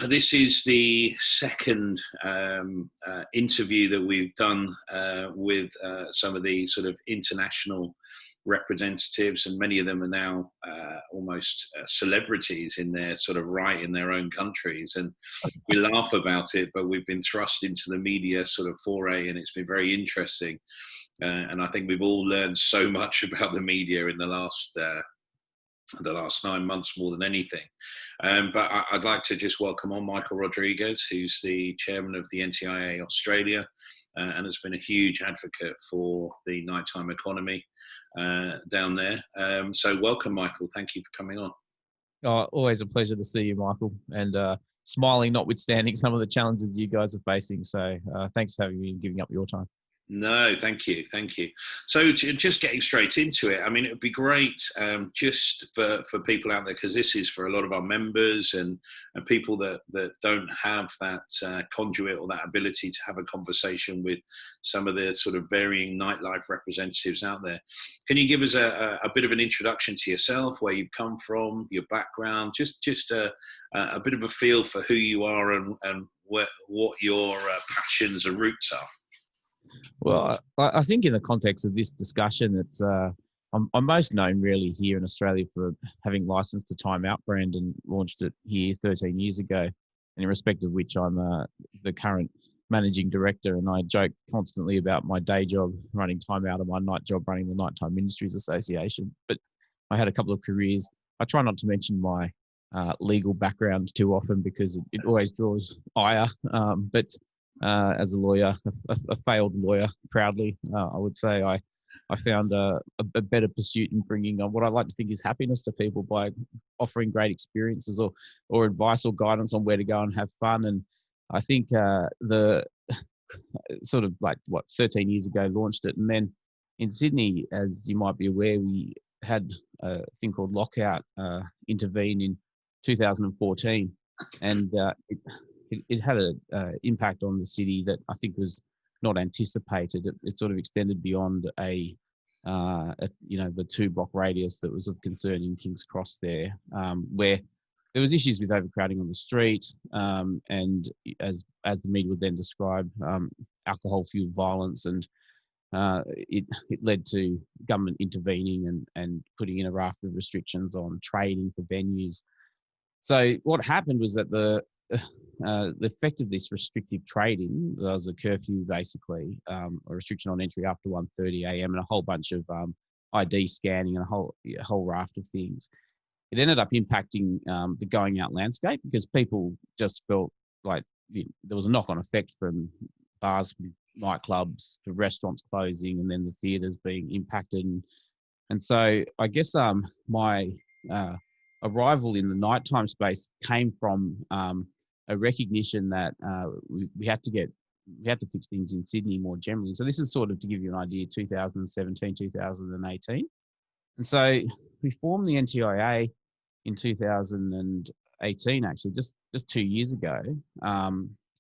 This is the second interview that we've done with some of the sort of international representatives, and many of them are now almost celebrities in their sort of right in their own countries. And we laugh about it, but we've been thrust into the media sort of foray, and it's been very interesting. And I think we've all learned so much about the media in the last 9 months more than anything. But I'd like to just welcome on Michael Rodriguez, who's the chairman of the NTIA Australia, and has been a huge advocate for the nighttime economy down there. So welcome, Michael. Thank you for coming on. Oh, always a pleasure to see you, Michael, and smiling notwithstanding some of the challenges you guys are facing. So thanks for having me and giving up your time. No, thank you. So just getting straight into it, I mean, it would be great just for people out there, because this is for a lot of our members and people that don't have that conduit or that ability to have a conversation with some of the sort of varying nightlife representatives out there. Can you give us a bit of an introduction to yourself, where you've come from, your background, just a bit of a feel for who you are and what your passions and roots are? Well, I think in the context of this discussion, it's I'm most known really here in Australia for having licensed the Time Out brand and launched it here 13 years ago, and in respect of which I'm the current managing director. And I joke constantly about my day job running Time Out and my night job running the Nighttime Ministries Association. But I had a couple of careers. I try not to mention my legal background too often because it always draws ire. But as a lawyer, a failed lawyer, proudly, I would say I found a better pursuit in bringing on what I like to think is happiness to people by offering great experiences or advice or guidance on where to go and have fun. And I think the sort of 13 years ago launched it. And then in Sydney, as you might be aware, we had a thing called lockout intervene in 2014. And it had an impact on the city that I think was not anticipated. It sort of extended beyond the 2-block radius that was of concern in King's Cross there, where there was issues with overcrowding on the street, and as the media would then describe, alcohol-fueled violence, and it led to government intervening and putting in a raft of restrictions on trading for venues. So what happened was that the effect of this restrictive trading, there was a curfew basically, a restriction on entry after 1:30 a.m. and a whole bunch of ID scanning and a whole raft of things. It ended up impacting the going out landscape because people just felt like there was a knock-on effect from bars, nightclubs, to restaurants closing, and then the theatres being impacted. And so I guess my arrival in the nighttime space came from a recognition that we had to fix things in Sydney more generally. So this is sort of, to give you an idea, 2017, 2018. And so we formed the NTIA in 2018, actually, just 2 years ago,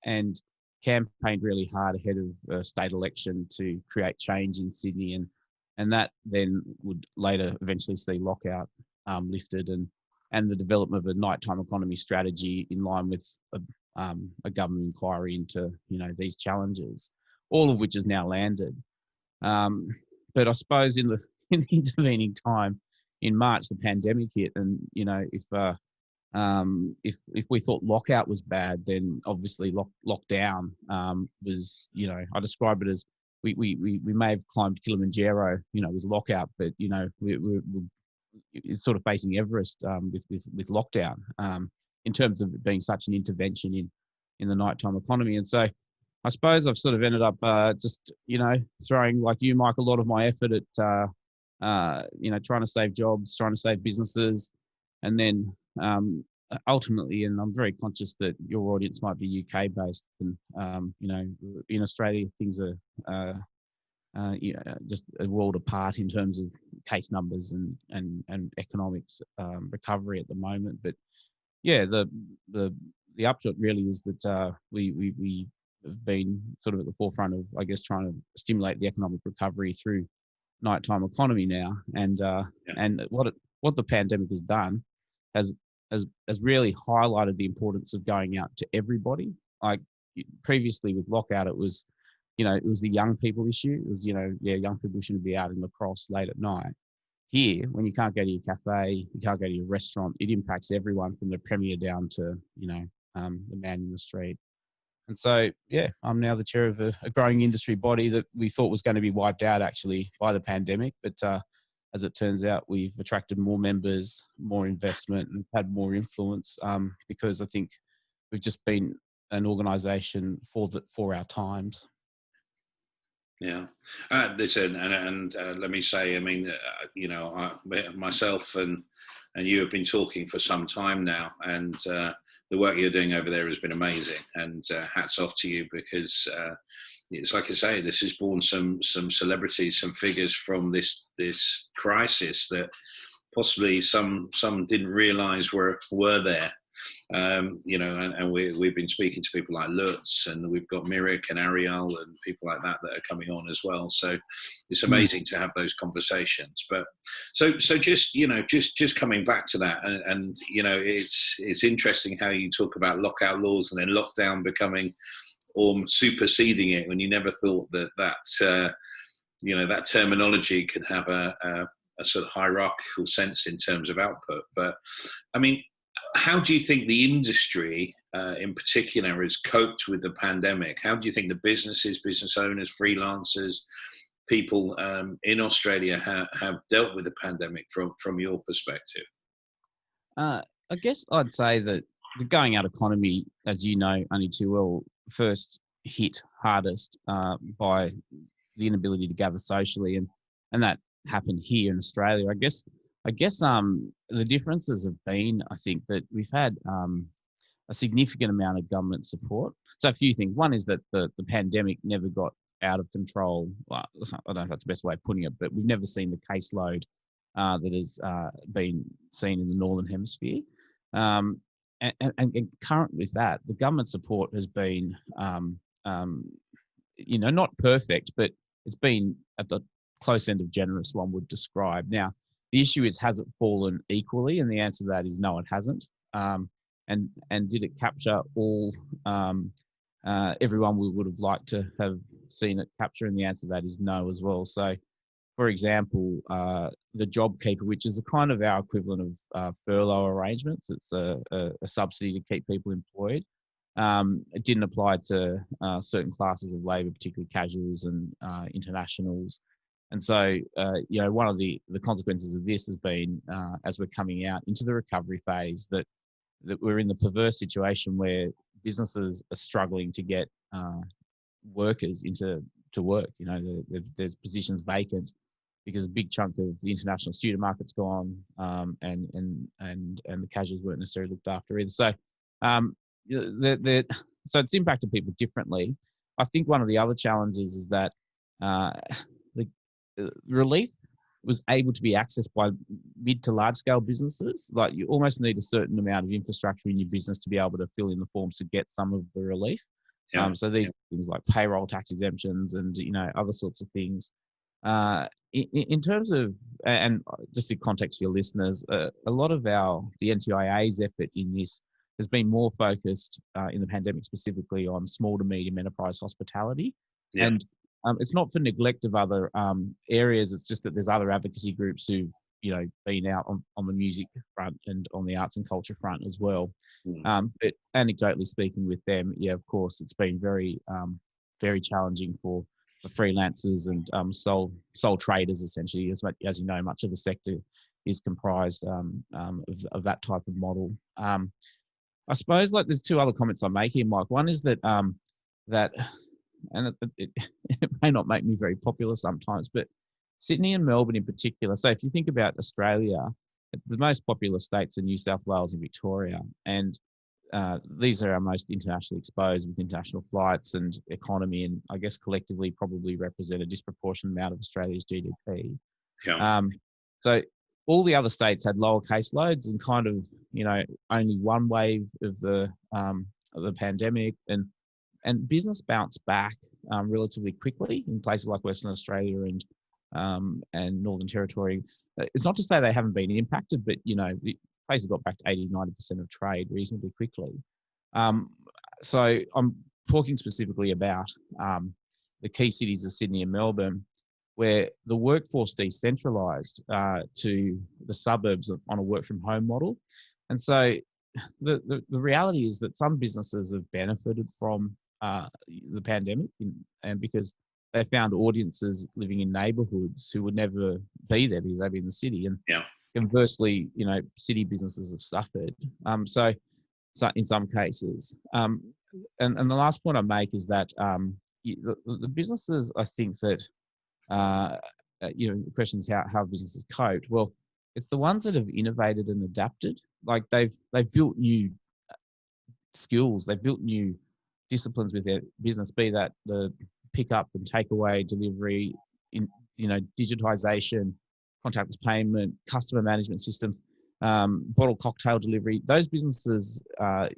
and campaigned really hard ahead of a state election to create change in Sydney. And that then would later eventually see lockout lifted and the development of a nighttime economy strategy in line with a government inquiry into these challenges, all of which has now landed. But I suppose in the intervening time, in March, the pandemic hit, and if we thought lockout was bad, then obviously lockdown was. I describe it as we may have climbed Kilimanjaro, with lockout, but it's sort of facing Everest with lockdown in terms of it being such an intervention in the nighttime economy. And so I suppose I've sort of ended up just throwing, like you, Mike, a lot of my effort at trying to save jobs, trying to save businesses, and then ultimately, and I'm very conscious that your audience might be UK based, and in Australia things are just a world apart in terms of case numbers and economics recovery at the moment. But yeah, the upshot really is that we have been sort of at the forefront of, I guess, trying to stimulate the economic recovery through nighttime economy now. And what the pandemic has done has has really highlighted the importance of going out to everybody. Like previously with lockout, it was, it was the young people issue. It was, young people shouldn't be out in lacrosse late at night. Here, when you can't go to your cafe, you can't go to your restaurant, it impacts everyone from the premier down to, the man in the street. And so, yeah, I'm now the chair of a growing industry body that we thought was going to be wiped out actually by the pandemic. But as it turns out, we've attracted more members, more investment, and had more influence because I think we've just been an organisation for our times. Yeah, listen, and let me say, I mean, myself and you have been talking for some time now, and the work you're doing over there has been amazing. And hats off to you, because it's like I say, this has borne some celebrities, some figures from this crisis that possibly some didn't realise were there. And we've been speaking to people like Lutz, and we've got Mirik and Ariel and people like that are coming on as well. So it's amazing to have those conversations. But so just coming back to that, and it's interesting how you talk about lockout laws and then lockdown becoming or superseding it, when you never thought that terminology could have a sort of hierarchical sense in terms of output. But I mean, how do you think the industry in particular has coped with the pandemic? How do you think the businesses, business owners, freelancers, people in Australia have dealt with the pandemic from your perspective? I guess I'd say that the going out economy, as you know only too well, first hit hardest by the inability to gather socially, and that happened here in Australia. I guess the differences have been, I think, that we've had a significant amount of government support. So a few things. One is that the pandemic never got out of control. Well, I don't know if that's the best way of putting it, but we've never seen the caseload that has been seen in the Northern Hemisphere. And current with that, the government support has been, not perfect, but it's been at the close end of generous, one would describe. Now, the issue is, has it fallen equally? And the answer to that is no, it hasn't. And did it capture all everyone we would have liked to have seen it capture? And the answer to that is no as well. So, for example, the JobKeeper, which is a kind of our equivalent of furlough arrangements, it's a subsidy to keep people employed. It didn't apply to certain classes of labour, particularly casuals and internationals. And so, one of the consequences of this has been, as we're coming out into the recovery phase, that we're in the perverse situation where businesses are struggling to get workers to work. There's positions vacant because a big chunk of the international student market's gone, and the casuals weren't necessarily looked after either. So, so it's impacted people differently. I think one of the other challenges is that the relief was able to be accessed by mid to large scale businesses. Like, you almost need a certain amount of infrastructure in your business to be able to fill in the forms to get some of the relief. Yeah. So these things like payroll tax exemptions and other sorts of things. In terms of, and just in context for your listeners, a lot of the NTIA's effort in this has been more focused in the pandemic specifically on small to medium enterprise hospitality. Yeah. And it's not for neglect of other areas. It's just that there's other advocacy groups who've been out on the music front and on the arts and culture front as well. But anecdotally speaking with them, yeah, of course, it's been very very challenging for freelancers and sole traders, essentially. As you know, much of the sector is comprised of that type of model. I suppose there's two other comments I make here, Mike. One is that and it may not make me very popular sometimes, but Sydney and Melbourne in particular. So if you think about Australia, the most popular states are New South Wales and Victoria, and these are our most internationally exposed with international flights and economy, and I guess collectively probably represent a disproportionate amount of Australia's GDP. Yeah. So all the other states had lower caseloads and kind of only one wave of the pandemic, and business bounced back relatively quickly in places like Western Australia and Northern Territory. It's not to say they haven't been impacted, but places got back to 80-90% of trade reasonably quickly. So I'm talking specifically about the key cities of Sydney and Melbourne, where the workforce decentralised to the suburbs on a work from home model. And so the reality is that some businesses have benefited from the pandemic, and because they found audiences living in neighbourhoods who would never be there because they'd be in the city. And conversely, city businesses have suffered. So in some cases, and the last point I make is that the businesses, I think that the question is how businesses coped. Well, it's the ones that have innovated and adapted. Like they've built new skills, they've built new disciplines with their business, be that the pick up and takeaway delivery, digitization, contactless payment, customer management systems, bottle cocktail delivery. Those businesses, I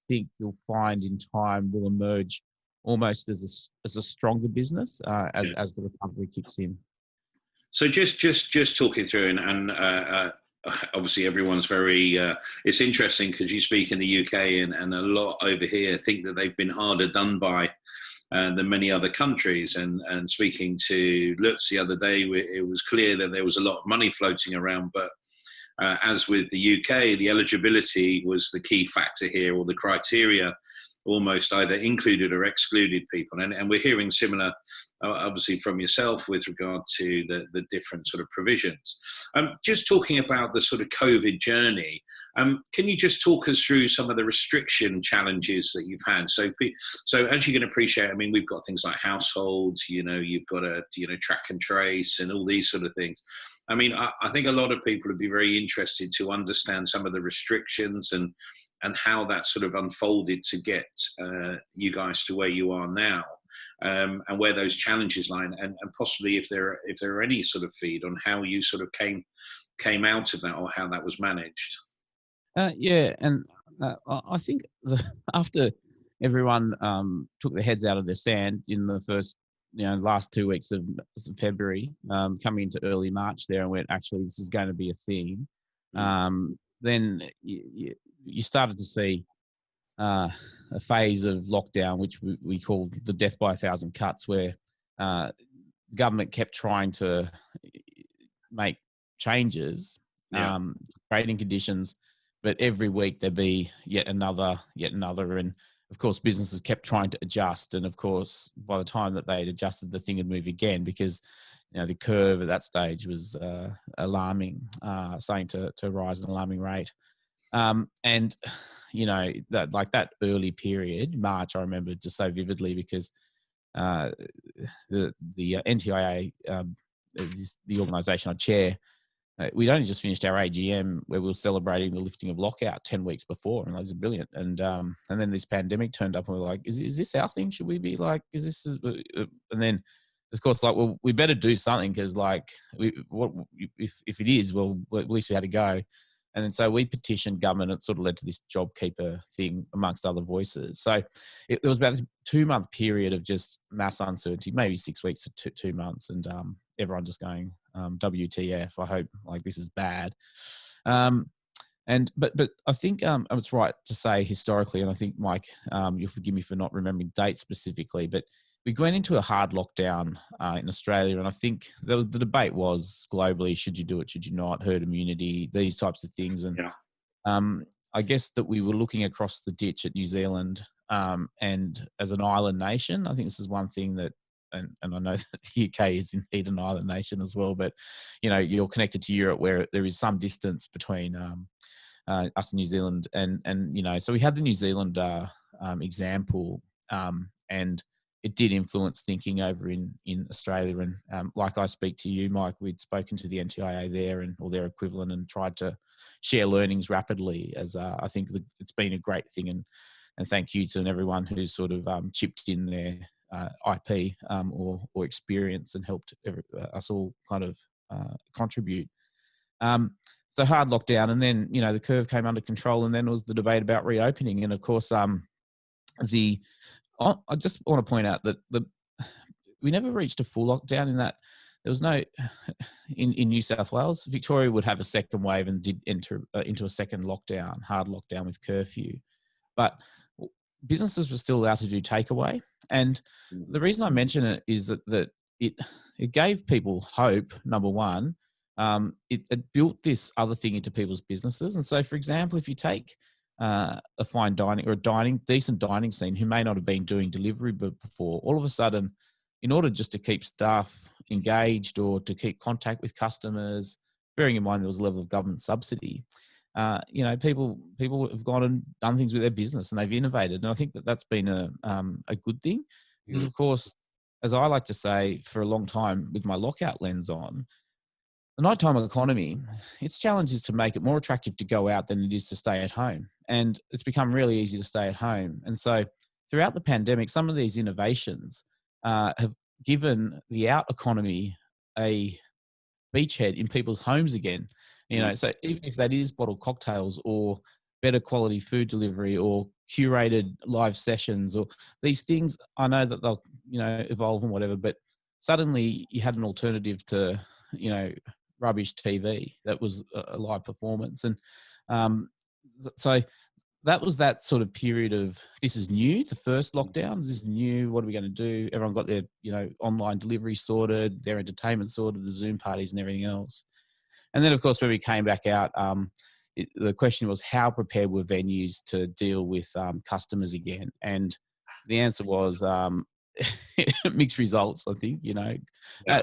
think you'll find in time will emerge almost as a stronger business as the recovery kicks in. So just talking through, and obviously everyone's very, it's interesting because you speak in the UK and a lot over here think that they've been harder done by than many other countries. And speaking to Lutz the other day, it was clear that there was a lot of money floating around, but as with the UK, the eligibility was the key factor here, or the criteria almost either included or excluded people. And we're hearing similar, obviously, from yourself with regard to the different sort of provisions. Just talking about the sort of COVID journey, can you just talk us through some of the restriction challenges that you've had? So as you can appreciate, I mean, we've got things like households, you've got to, track and trace and all these sort of things. I mean, I think a lot of people would be very interested to understand some of the restrictions and how that sort of unfolded to get you guys to where you are now, and where those challenges lie, and possibly if there are any sort of feed on how you sort of came out of that, or how that was managed. And I think after everyone took their heads out of their sand in the first, last 2 weeks of February, coming into early March there, and went, actually, this is going to be a thing. Then you started to see a phase of lockdown, which we call the death by 1,000 cuts, where the government kept trying to make changes, trading conditions, but every week there'd be yet another, and of course businesses kept trying to adjust, and of course by the time that they'd adjusted, the thing would move again, because the curve at that stage was alarming, starting to rise at an alarming rate. And that early period, March, I remember just so vividly, because the NTIA, the organisation I chair, we'd only just finished our AGM where we were celebrating the lifting of lockout 10 weeks before, and that was brilliant. And then this pandemic turned up, and we were like, is this our thing? Should we be like, and then of course, like, well, we better do something, because like, if it is, well, at least we had to go. And then so we petitioned government. It sort of led to this JobKeeper thing, amongst other voices. So there was about this 2-month period of just mass uncertainty, maybe 6 weeks to 2 months, and everyone just going, WTF, I hope, like, this is bad. But I think it's right to say historically, and I think, Mike, you'll forgive me for not remembering dates specifically, but we went into a hard lockdown in Australia, and I think the debate was globally, should you do it, should you not, herd immunity, these types of things. And I guess that we were looking across the ditch at New Zealand, and as an island nation, I think this is one thing that, and I know that the UK is indeed an island nation as well, but you're connected to Europe, where there is some distance between us and New Zealand, and so we had the New Zealand example, and it did influence thinking over in Australia. And like I speak to you, Mike, we'd spoken to the NTIA there, or their equivalent, and tried to share learnings rapidly, as I think it's been a great thing. And thank you to everyone who's sort of chipped in their IP or experience, and helped us all kind of contribute. So hard lockdown, and then, the curve came under control, and then was the debate about reopening. And of course, I just want to point out that we never reached a full lockdown, in that there was no in New South Wales. Victoria would have a second wave and did enter into a second lockdown, hard lockdown with curfew, but businesses were still allowed to do takeaway. And the reason I mention it is that it gave people hope. Number one, it built this other thing into people's businesses. And so, for example, if you take a fine dining or a decent dining scene who may not have been doing delivery before, all of a sudden, in order just to keep staff engaged or to keep contact with customers, bearing in mind there was a level of government subsidy, people have gone and done things with their business and they've innovated. And I think that's been a good thing because, of course, as I like to say for a long time with my lockout lens on, the nighttime economy, its challenge is to make it more attractive to go out than it is to stay at home. And it's become really easy to stay at home. And so throughout the pandemic, some of these innovations have given the out economy a beachhead in people's homes again. So even if that is bottled cocktails or better quality food delivery or curated live sessions or these things, I know that they'll, evolve and whatever, but suddenly you had an alternative to, rubbish TV that was a live performance. And so that was that sort of period of, this is new, the first lockdown, this is new, what are we going to do? Everyone got their, online delivery sorted, their entertainment sorted, the Zoom parties and everything else. And then, of course, when we came back out, the question was, how prepared were venues to deal with customers again? And the answer was mixed results, I think.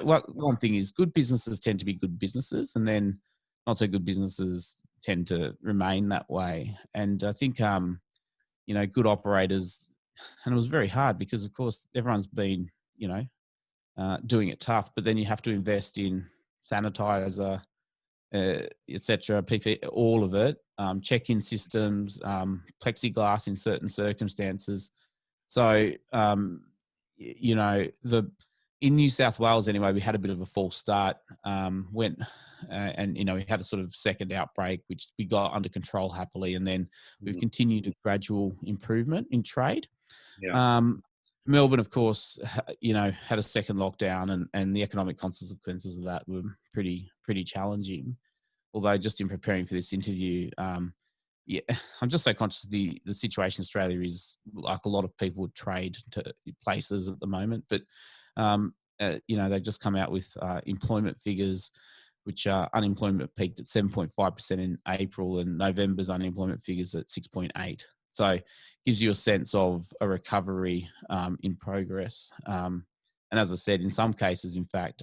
One thing is good businesses tend to be good businesses, and then not so good businesses tend to remain that way. And I think, good operators, and it was very hard because, of course, everyone's been, doing it tough, but then you have to invest in sanitizer, etc., PP, all of it, check-in systems, plexiglass in certain circumstances. So, in New South Wales anyway, we had a bit of a false start. We had a sort of second outbreak, which we got under control happily, and then we've continued a gradual improvement in trade. Yeah. Melbourne, of course, had a second lockdown, and the economic consequences of that were pretty challenging. Although, just in preparing for this interview, I'm just so conscious of the situation in Australia is like a lot of people would trade to places at the moment, but they've just come out with employment figures, which unemployment peaked at 7.5% in April, and November's unemployment figures at 6.8%. So gives you a sense of a recovery in progress. And as I said, in some cases, in fact,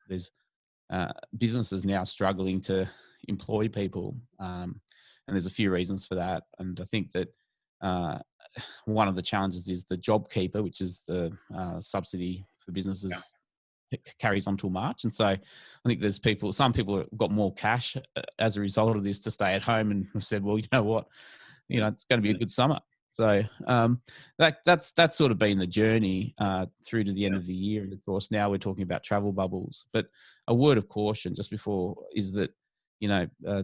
there's businesses now struggling to employ people. And there's a few reasons for that. And I think that one of the challenges is the JobKeeper, which is the subsidy for businesses, carries on till March. And so I think some people have got more cash as a result of this to stay at home and have said, well, you know what, it's going to be a good summer. So that's sort of been the journey through to the end of the year. And of course, now we're talking about travel bubbles. But a word of caution just before is that,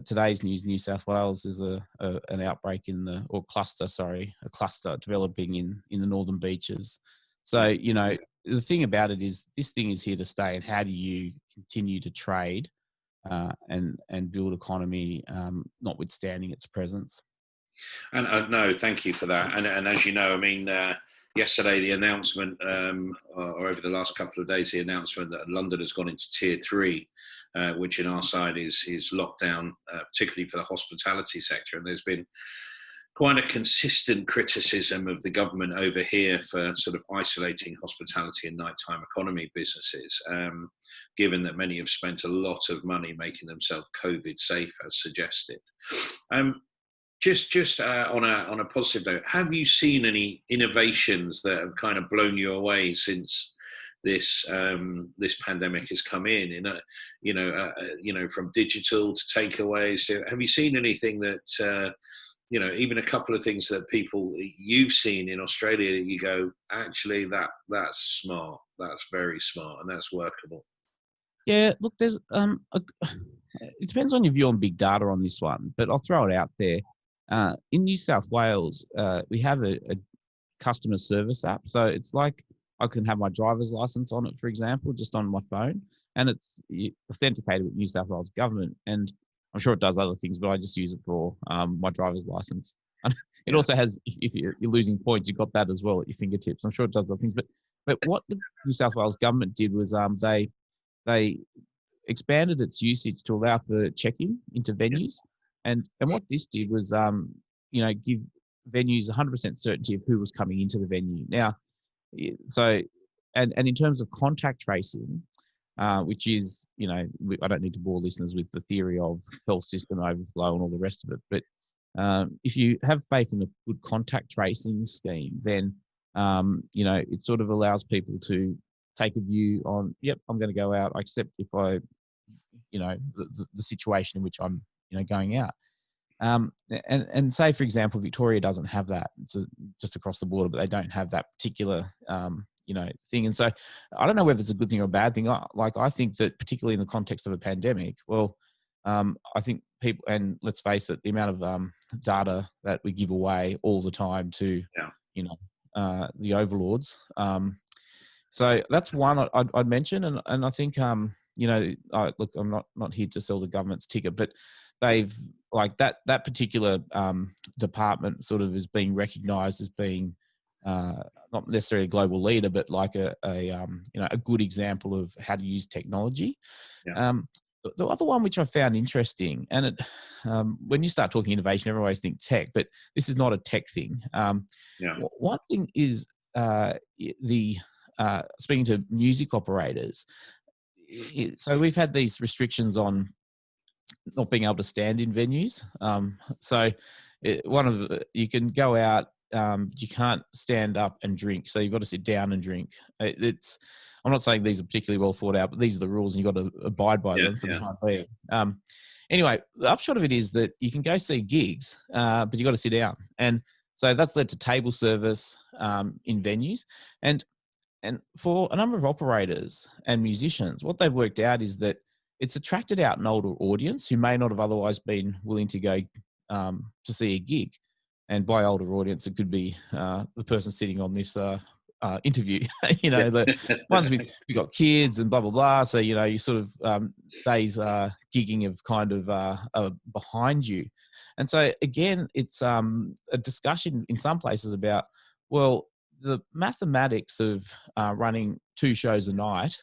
today's news, New South Wales is an outbreak a cluster developing in the Northern Beaches. So, the thing about it is this thing is here to stay, and how do you continue to trade and build economy notwithstanding its presence? And no, thank you for that. And as you know, I mean, yesterday the announcement, or over the last couple of days, the announcement that London has gone into Tier 3, which in our side is lockdown, particularly for the hospitality sector. And there's been quite a consistent criticism of the government over here for sort of isolating hospitality and nighttime economy businesses, given that many have spent a lot of money making themselves COVID safe, as suggested. Just on a positive note, have you seen any innovations that have kind of blown you away since this pandemic has come in? From digital to takeaways. Have you seen anything that even a couple of things that you've seen in Australia that you go, actually that's smart, that's very smart, and that's workable? Yeah, look, there's it depends on your view on big data on this one, but I'll throw it out there. In New South Wales, we have a customer service app. So it's like I can have my driver's license on it, for example, just on my phone, and it's authenticated with New South Wales government. And I'm sure it does other things, but I just use it for my driver's license. And it Yeah. also has, if you're losing points, you've got that as well at your fingertips. I'm sure it does other things, but what the New South Wales government did was they expanded its usage to allow for check-in into Yeah. venues, and what this did was give venues 100% certainty of who was coming into the venue. Now, so and in terms of contact tracing, which is, I don't need to bore listeners with the theory of health system overflow and all the rest of it, but if you have faith in a good contact tracing scheme, then it sort of allows people to take a view on, yep, I'm going to go out. I accept if I, the situation in which I'm, going out. And say, for example, Victoria doesn't have that. It's just across the border, but they don't have that particular, thing. And so I don't know whether it's a good thing or a bad thing. I think that particularly in the context of a pandemic, I think people, and let's face it, the amount of data that we give away all the time to, the overlords. So that's one I'd mention. And I think, look, I'm not here to sell the government's ticket, but they've that particular department sort of is being recognised as being not necessarily a global leader, but like a good example of how to use technology. Yeah. The other one which I found interesting, and when you start talking innovation, everyone always think tech, but this is not a tech thing. One thing is speaking to music operators. So we've had these restrictions on not being able to stand in venues. You can go out, you can't stand up and drink, so you've got to sit down and drink. I'm not saying these are particularly well thought out, but these are the rules, and you've got to abide by them for the time being. Anyway, the upshot of it is that you can go see gigs, but you've got to sit down, and so that's led to table service in venues, and for a number of operators and musicians, what they've worked out is that it's attracted out an older audience who may not have otherwise been willing to go to see a gig. And by older audience, it could be the person sitting on this interview. The ones we've got kids and blah blah blah. So you sort of days gigging of kind of behind you. And so again, it's a discussion in some places about, well, the mathematics of running 2 shows a night,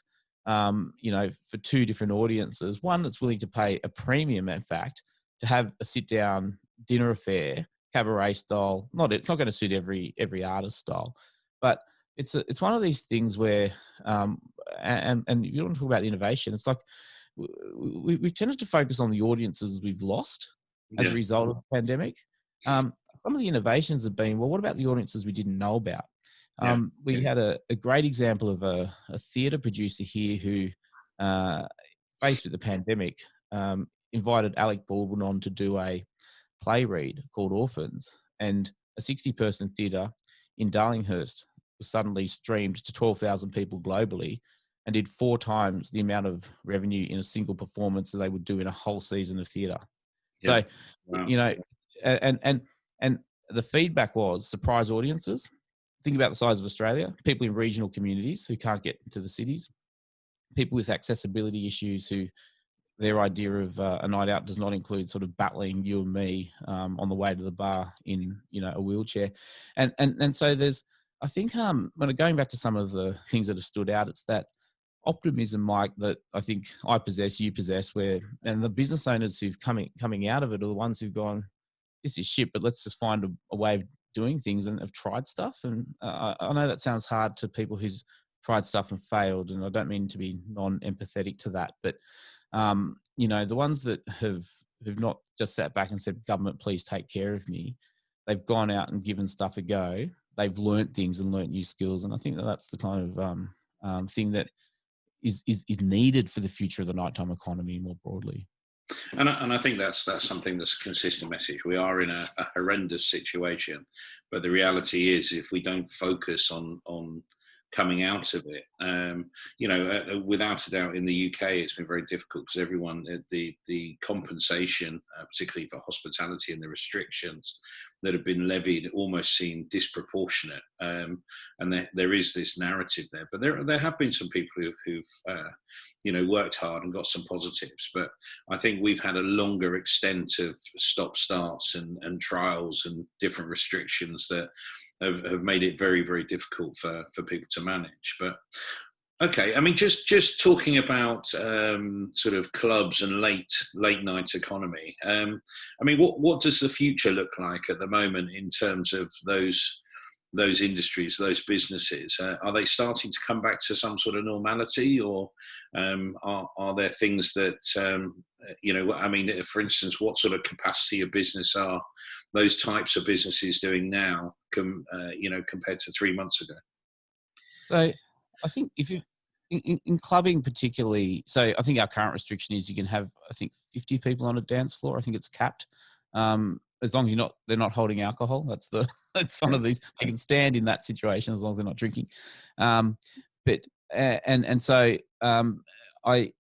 for 2 different audiences. One that's willing to pay a premium, in fact, to have a sit-down dinner affair, cabaret style. It's not going to suit every artist style, but it's one of these things where, and you want to talk about innovation. It's like we've tended to focus on the audiences we've lost as a result of the pandemic. Some of the innovations have been, well, what about the audiences we didn't know about? We had a great example of a theatre producer here who, faced with the pandemic, invited Alec Baldwin on to do a play read called Orphans, and a 60-person theatre in Darlinghurst was suddenly streamed to 12,000 people globally and did 4 times the amount of revenue in a single performance that they would do in a whole season of theatre. So, wow. And the feedback was surprise audiences. Think about the size of Australia, people in regional communities who can't get into the cities, people with accessibility issues who their idea of a night out does not include sort of battling you and me on the way to the bar in, a wheelchair. And so there's, I think, when going back to some of the things that have stood out, it's that optimism, Mike, that I think I possess, you possess, and the business owners who've coming out of it are the ones who've gone, this is shit, but let's just find a way of doing things and have tried stuff. And I know that sounds hard to people who's tried stuff and failed, and I don't mean to be non-empathetic to that, but the ones that have not just sat back and said, government, please take care of me, they've gone out and given stuff a go. They've learnt things and learnt new skills, and I think that's the kind of thing that is needed for the future of the nighttime economy more broadly. And I think that's something that's a consistent message. We are in a horrendous situation, but the reality is, if we don't focus on coming out of it, without a doubt, in the UK, it's been very difficult because everyone, the compensation, particularly for hospitality and the restrictions, that have been levied almost seem disproportionate, and there is this narrative there. But there have been some people who've worked hard and got some positives. But I think we've had a longer extent of stop-starts and trials and different restrictions that have made it very, very difficult for people to manage. But okay, I mean, just talking about sort of clubs and late night economy. I mean, what does the future look like at the moment in terms of those industries, those businesses? Are they starting to come back to some sort of normality, or are there things that I mean, for instance, what sort of capacity of business are those types of businesses doing now, compared to 3 months ago? So I think if you in clubbing particularly, so I think our current restriction is you can have, I think, 50 people on a dance floor. I think it's capped. As long as they're not holding alcohol. That's one of these. They can stand in that situation as long as they're not drinking. But and so I,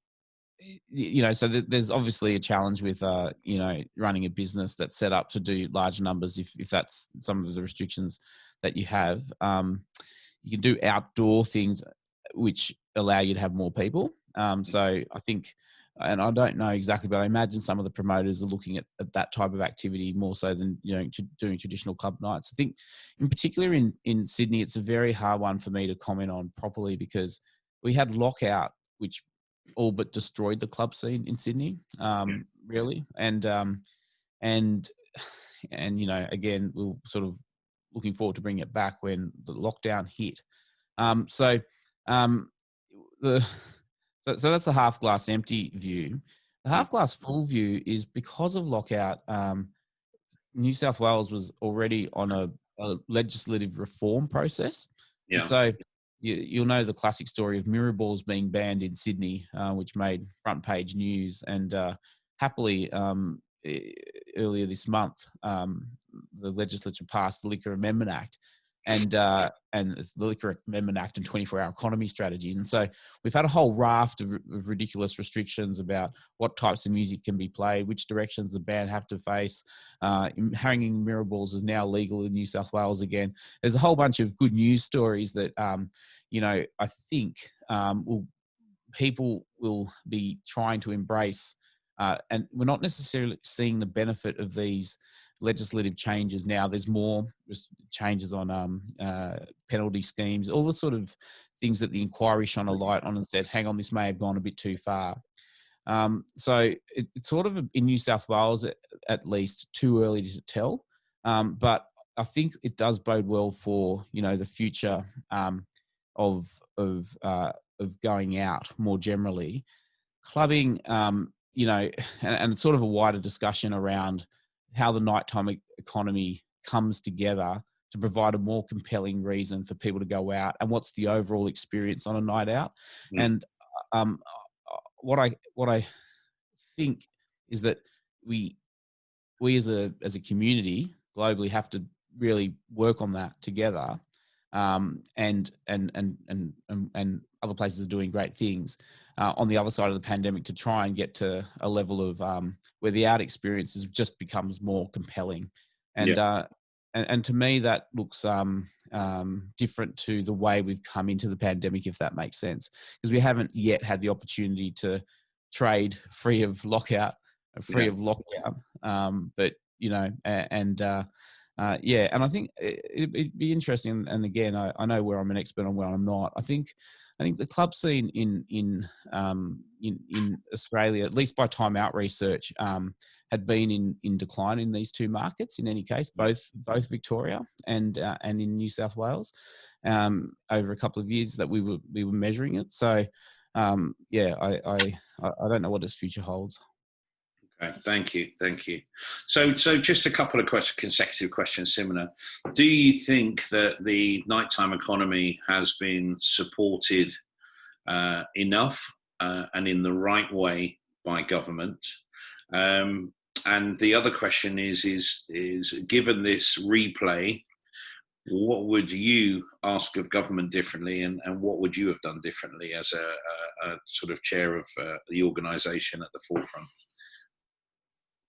so there's obviously a challenge with running a business that's set up to do large numbers. If that's some of the restrictions that you have, you can do outdoor things which allow you to have more people. So I think, and I don't know exactly, but I imagine some of the promoters are looking at that type of activity more so than doing traditional club nights. I think, in particular in Sydney, it's a very hard one for me to comment on properly because we had lockout, which all but destroyed the club scene in Sydney, really. And again, we're sort of looking forward to bringing it back when the lockdown hit. So that's the half glass empty view. The half glass full view is because of lockout. New South Wales was already on a legislative reform process, and so you'll know the classic story of mirror balls being banned in Sydney, which made front page news. And happily, earlier this month, the legislature passed the Liquor Amendment Act, and the Liquor Amendment Act and 24-hour economy strategies. And so we've had a whole raft of ridiculous restrictions about what types of music can be played, which directions the band have to face. Hanging mirror balls is now legal in New South Wales again. There's a whole bunch of good news stories that, I think people will be trying to embrace. And we're not necessarily seeing the benefit of these legislative changes now. There's more changes on penalty schemes, all the sort of things that the inquiry shone a light on and said, hang on, this may have gone a bit too far. So it's sort of, in New South Wales at least, too early to tell. But I think it does bode well for, the future of going out more generally. Clubbing, and it's sort of a wider discussion around how the nighttime economy comes together to provide a more compelling reason for people to go out, and what's the overall experience on a night out. And what I think is that we as a community globally have to really work on that together. And other places are doing great things on the other side of the pandemic to try and get to a level of where the out experience just becomes more compelling. And to me, that looks different to the way we've come into the pandemic, if that makes sense, because we haven't yet had the opportunity to trade free of lockout, of lockdown. But and I think it'd be interesting. And again, I know where I'm an expert on where I'm not. I think the club scene in Australia, at least by Time Out research, had been in decline in these two markets. In any case, both Victoria and in New South Wales, over a couple of years that we were measuring it. So I don't know what its future holds. Okay, thank you. So just a couple of consecutive questions, similar. Do you think that the nighttime economy has been supported enough and in the right way by government? And the other question is given this replay, what would you ask of government differently, and what would you have done differently as a sort of chair of the organisation at the forefront?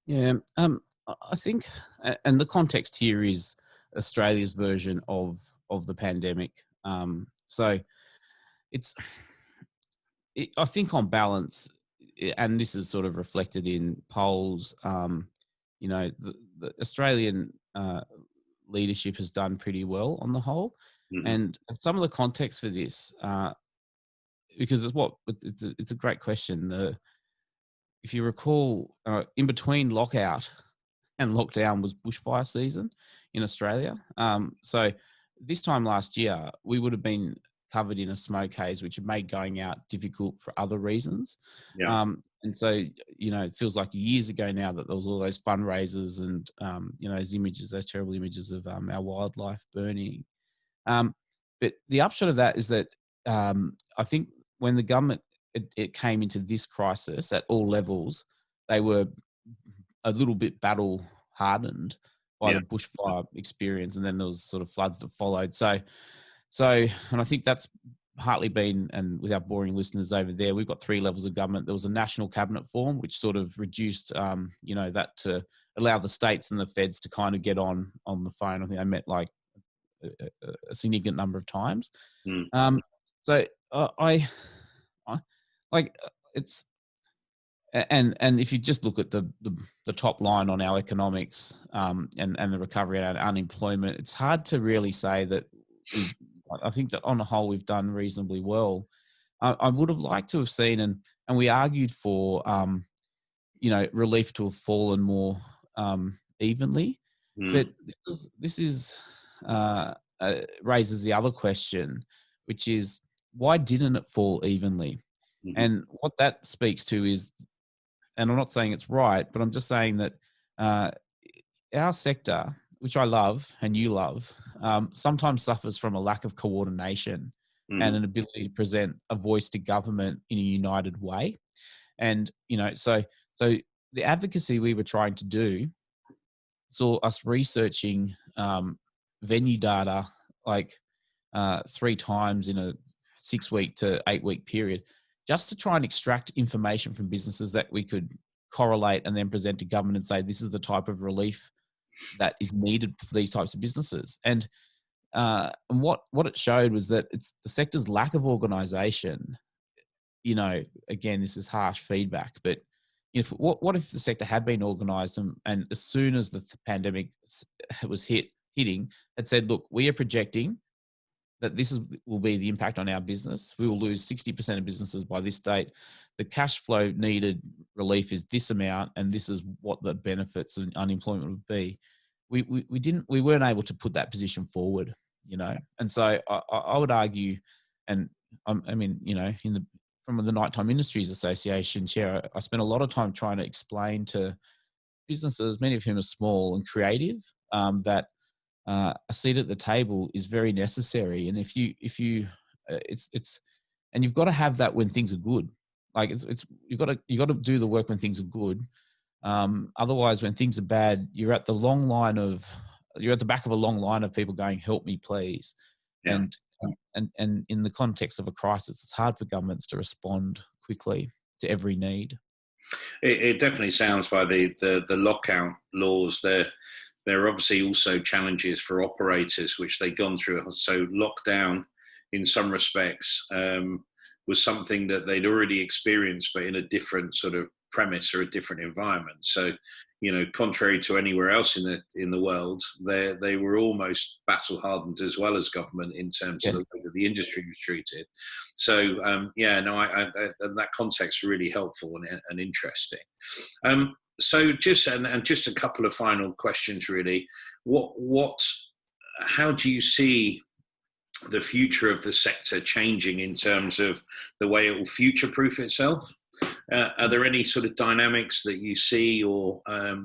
Yeah, I think, and the context here is Australia's version of the pandemic. So it's, I think on balance, and this is sort of reflected in polls, the Australian leadership has done pretty well on the whole. Mm-hmm. And some of the context for this, because it's a great question. If you recall, in between lockout and lockdown was bushfire season in Australia. So this time last year, we would have been covered in a smoke haze, which had made going out difficult for other reasons. Yeah. And so, it feels like years ago now that there was all those fundraisers and, those images, those terrible images of our wildlife burning. But the upshot of that is that I think when the government, it came into this crisis at all levels, they were a little bit battle hardened by the bushfire experience, and then there was sort of floods that followed. So, and I think that's partly been, and without boring listeners over there, we've got 3 levels of government. There was a national cabinet form, which sort of reduced, that to allow the states and the feds to kind of get on the phone. I think they met like a significant number of times. So I like it's. And if you just look at the top line on our economics and the recovery and unemployment, it's hard to really say that I think that on the whole we've done reasonably well. I would have liked to have seen, and we argued for, relief to have fallen more evenly. But this raises the other question, which is, why didn't it fall evenly? Mm-hmm. And what that speaks to is, and I'm not saying it's right, but I'm just saying that our sector, which I love and you love, sometimes suffers from a lack of coordination and an ability to present a voice to government in a united way. And, so the advocacy we were trying to do saw us researching venue data like 3 times in a 6-week to 8-week period, just to try and extract information from businesses that we could correlate and then present to government and say, this is the type of relief that is needed for these types of businesses. And what it showed was that it's the sector's lack of organisation. Again, this is harsh feedback, but what if the sector had been organised and as soon as the pandemic was hitting, had said, look, we are projecting that will be the impact on our business. We will lose 60% of businesses by this date. The cash flow needed relief is this amount, and this is what the benefits of unemployment would be. We weren't able to put that position forward, And so I would argue, and from the Nighttime Industries Association chair, I spent a lot of time trying to explain to businesses, many of whom are small and creative, that a seat at the table is very necessary. And if you and you've got to have that when things are good. Like you've got to do the work when things are good. Otherwise, when things are bad, you're at the back of a long line of people going, "Help me, please." Yeah. And in the context of a crisis, it's hard for governments to respond quickly to every need. It definitely sounds by the lockout laws there. There are obviously also challenges for operators, which they've gone through. So lockdown, in some respects, was something that they'd already experienced, but in a different sort of premise or a different environment. So, contrary to anywhere else in the world, they were almost battle hardened as well as government in terms of the way that the industry was treated. So, that context is really helpful and interesting. So just a couple of final questions, really. How do you see the future of the sector changing in terms of the way it will future-proof itself? Are there any sort of dynamics that you see or, are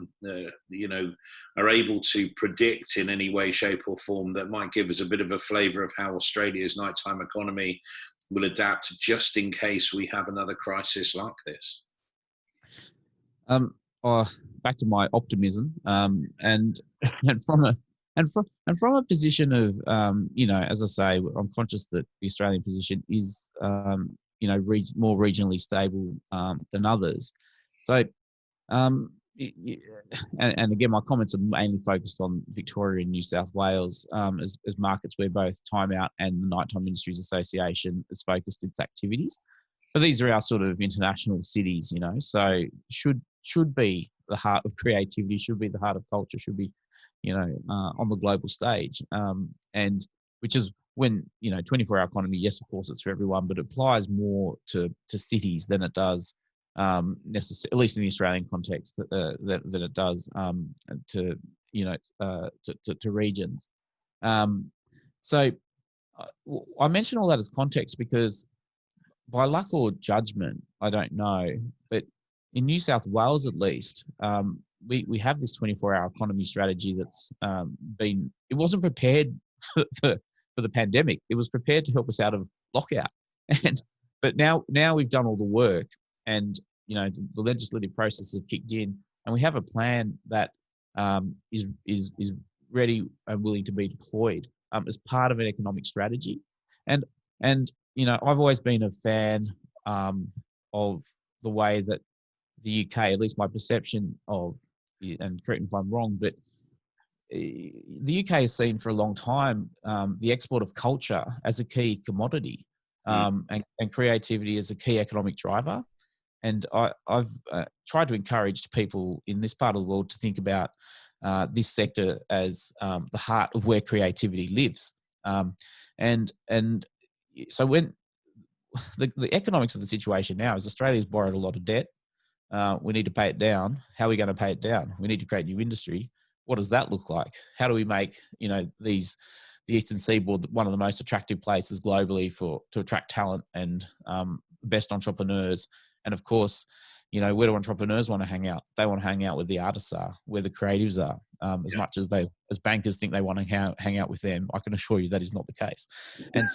able to predict in any way, shape or form that might give us a bit of a flavour of how Australia's nighttime economy will adapt just in case we have another crisis like this? Back to my optimism, and from a position of, as I say, I'm conscious that the Australian position is, more regionally stable than others. So, and again, my comments are mainly focused on Victoria and New South Wales as markets where both Time Out and the Nighttime Industries Association has focused its activities. But these are our sort of international cities, you know, so should be the heart of creativity, should be the heart of culture, should be, you know, on the global stage. And which is when, you know, 24-hour economy, yes, of course, it's for everyone, but it applies more to cities than it does at least in the Australian context, that it does to, you know, to regions. So I mention all that as context because by luck or judgment, I don't know, but in New South Wales at least, we have this 24-hour economy strategy that's it wasn't prepared for the pandemic. It was prepared to help us out of lockout. But now we've done all the work, and you know the legislative processes have kicked in, and we have a plan that is ready and willing to be deployed as part of an economic strategy. And you know, I've always been a fan of the way that the UK, at least my perception of, and correct me if I'm wrong, but the UK has seen for a long time the export of culture as a key commodity, and creativity as a key economic driver. And I've tried to encourage people in this part of the world to think about this sector as the heart of where creativity lives. And so when the economics of the situation now is Australia's borrowed a lot of debt. We need to pay it down. How are we going to pay it down? We need to create new industry. What does that look like? How do we make, you know, the Eastern Seaboard one of the most attractive places globally to attract talent and best entrepreneurs? And of course, you know, where do entrepreneurs want to hang out? They want to hang out with the artists are, where the creatives are, as much as bankers think they want to hang out with them. I can assure you that is not the case. And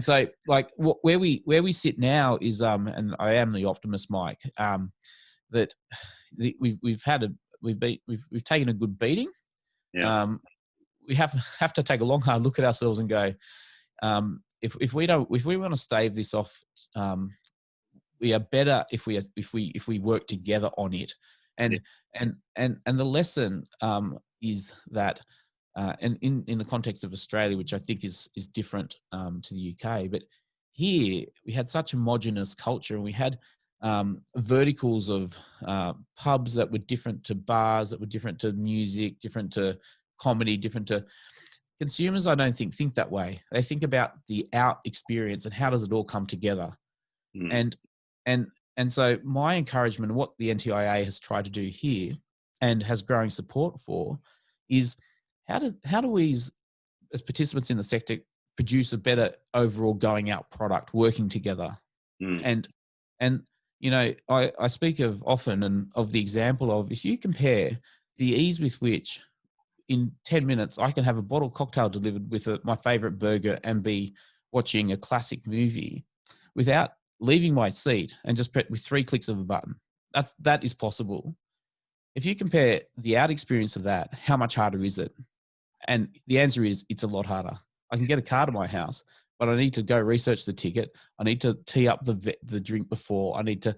so, like where we sit now is, and I am the optimist, Mike, that we've taken a good beating. Yeah. We have to take a long hard look at ourselves and go, if we want to stave this off, we are better if we work together on it. And the lesson is that, and in the context of Australia, which I think is different to the UK, but here we had such homogenous culture, and we had verticals of pubs that were different to bars, that were different to music, different to comedy, different to consumers. I don't think that way. They think about the out experience and how does it all come together. And so my encouragement, what the NTIA has tried to do here and has growing support for, is how do we as participants in the sector produce a better overall going out product working together. And you know, I speak of often and of the example of, if you compare the ease with which in 10 minutes I can have a bottle cocktail delivered with my favorite burger and be watching a classic movie without leaving my seat, and just with 3 clicks of a button, that is possible. If you compare the out experience of that, how much harder is it? And the answer is, it's a lot harder. I can get a car to my house, but I need to go research the ticket. I need to tee up the drink before. I need to,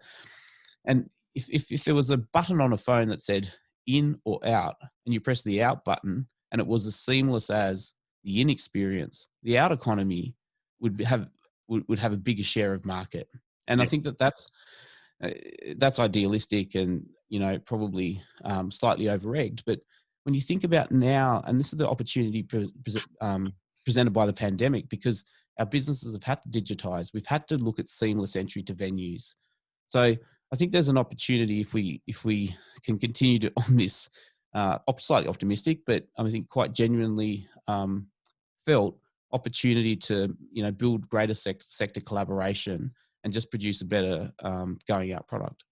and if there was a button on a phone that said in or out, and you press the out button, and it was as seamless as the in experience, the out economy would have a bigger share of market. And I think that's idealistic and, you know, probably slightly over-egged. But when you think about now, and this is the opportunity presented by the pandemic, because our businesses have had to digitize, we've had to look at seamless entry to venues. So I think there's an opportunity if we can continue to on this slightly optimistic, but I think quite genuinely felt opportunity to, you know, build greater sector collaboration and just produce a better going out product.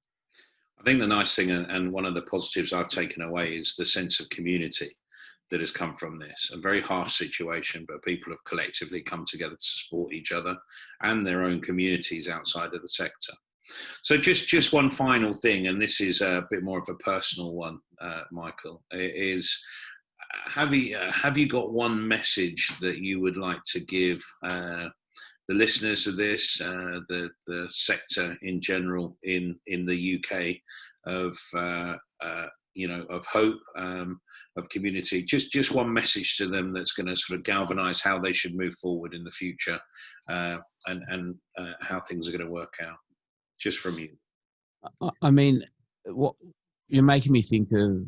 I think the nice thing, and one of the positives I've taken away, is the sense of community that has come from this. A very harsh situation, but people have collectively come together to support each other and their own communities outside of the sector. So just one final thing, and this is a bit more of a personal one, Michael, is have you got one message that you would like to give listeners of this, the sector in general in the UK of of hope, of community. Just one message to them that's going to sort of galvanise how they should move forward in the future, and how things are going to work out. Just from you. I mean, what you're making me think of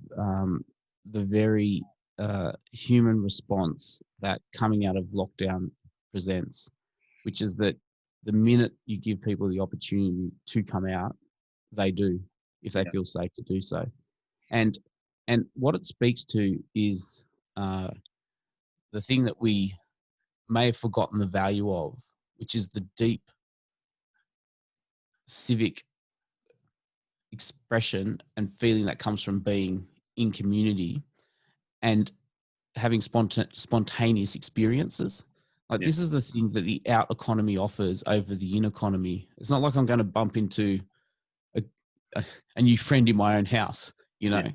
the very human response that coming out of lockdown presents, which is that the minute you give people the opportunity to come out, they do, if they feel safe to do so. And what it speaks to is the thing that we may have forgotten the value of, which is the deep civic expression and feeling that comes from being in community and having spontaneous experiences. Like this is the thing that the out economy offers over the in economy. It's not like I'm going to bump into a new friend in my own house, but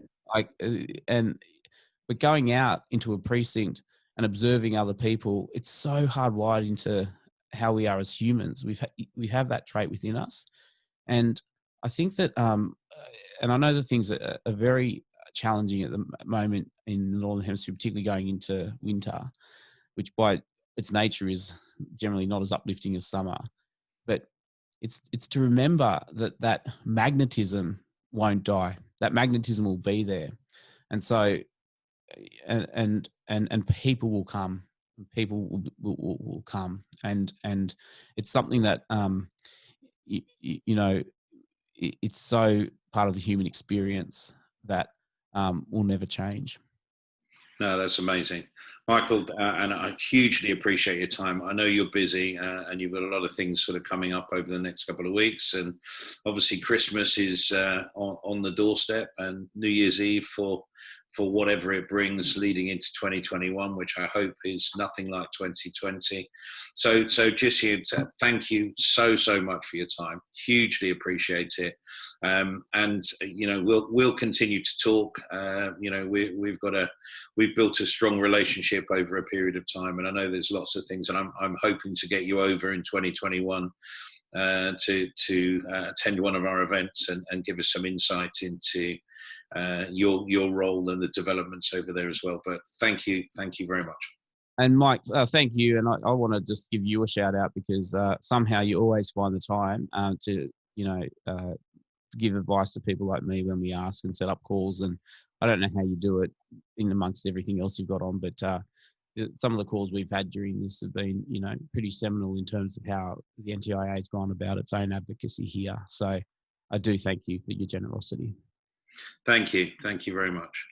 going out into a precinct and observing other people, it's so hardwired into how we are as humans. We have that trait within us. And I think that, and I know that things are very challenging at the moment in the Northern Hemisphere, particularly going into winter, which by its nature is generally not as uplifting as summer. But it's to remember that magnetism won't die. That magnetism will be there, and so and people will come. People will come, and it's something that it's so part of the human experience that will never change. No, that's amazing, Michael, and I hugely appreciate your time. I know you're busy, and you've got a lot of things sort of coming up over the next couple of weeks, and obviously Christmas is on the doorstep, and New Year's Eve for whatever it brings leading into 2021, which I hope is nothing like 2020. So just here to thank you so much for your time. Hugely appreciate it. And we'll continue to talk. We've built a strong relationship over a period of time, and I know there's lots of things, and I'm hoping to get you over in 2021 to attend one of our events and give us some insight into your role and the developments over there as well. But thank you very much. And Mike, thank you. And I want to just give you a shout out because somehow you always find the time to give advice to people like me when we ask and set up calls. And I don't know how you do it in amongst everything else you've got on, but some of the calls we've had during this have been, pretty seminal in terms of how the NTIA has gone about its own advocacy here. So I do thank you for your generosity. Thank you very much.